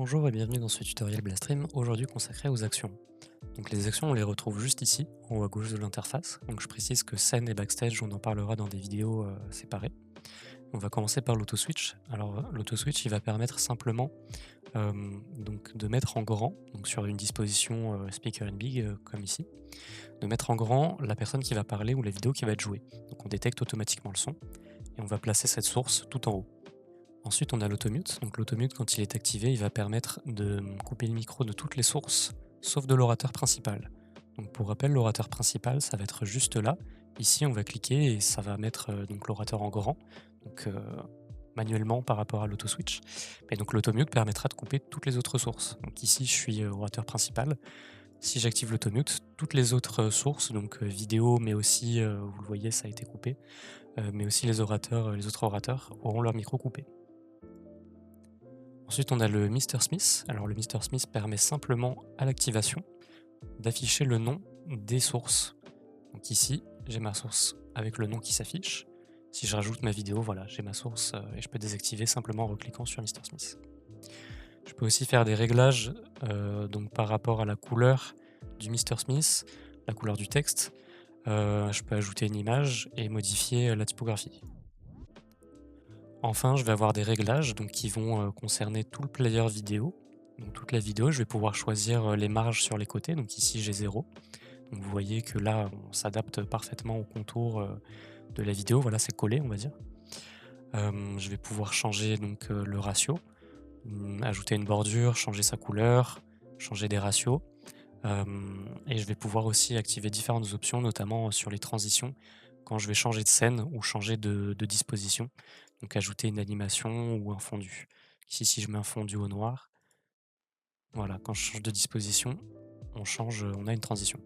Bonjour et bienvenue dans ce tutoriel Blastream, aujourd'hui consacré aux actions. Donc les actions, on les retrouve juste ici, en haut à gauche de l'interface. Donc je précise que scène et backstage, on en parlera dans des vidéos séparées. On va commencer par l'auto-switch. Alors l'auto-switch, il va permettre simplement donc de mettre en grand, donc sur une disposition speaker in big comme ici, de mettre en grand la personne qui va parler ou la vidéo qui va être jouée. Donc on détecte automatiquement le son et on va placer cette source tout en haut. Ensuite, on a l'automute. Donc l'automute, quand il est activé, il va permettre de couper le micro de toutes les sources, sauf de l'orateur principal. Donc pour rappel, l'orateur principal, ça va être juste là. Ici, on va cliquer et ça va mettre donc l'orateur en grand, donc manuellement par rapport à l'auto-switch. Et donc l'automute permettra de couper toutes les autres sources. Donc ici, je suis orateur principal. Si j'active l'automute, toutes les autres sources, donc vidéo, mais aussi, vous le voyez, ça a été coupé, mais aussi les autres orateurs auront leur micro coupé. Ensuite, on a le Mr Smith. Alors le Mr Smith permet simplement à l'activation d'afficher le nom des sources. Donc ici, j'ai ma source avec le nom qui s'affiche. Si je rajoute ma vidéo, voilà, j'ai ma source et je peux désactiver simplement en recliquant sur Mr Smith. Je peux aussi faire des réglages donc par rapport à la couleur du Mr Smith, la couleur du texte. Je peux ajouter une image et modifier la typographie. Enfin, je vais avoir des réglages donc qui vont concerner tout le player vidéo. Donc toute la vidéo, je vais pouvoir choisir les marges sur les côtés. Donc ici, j'ai 0. Donc vous voyez que là, on s'adapte parfaitement au contour de la vidéo. Voilà, c'est collé, on va dire. Je vais pouvoir changer donc le ratio, ajouter une bordure, changer sa couleur, changer des ratios. Et je vais pouvoir aussi activer différentes options, notamment sur les transitions, quand je vais changer de scène ou changer de disposition. Donc ajouter une animation ou un fondu. Ici, si je mets un fondu au noir, voilà, quand je change de disposition, on a une transition.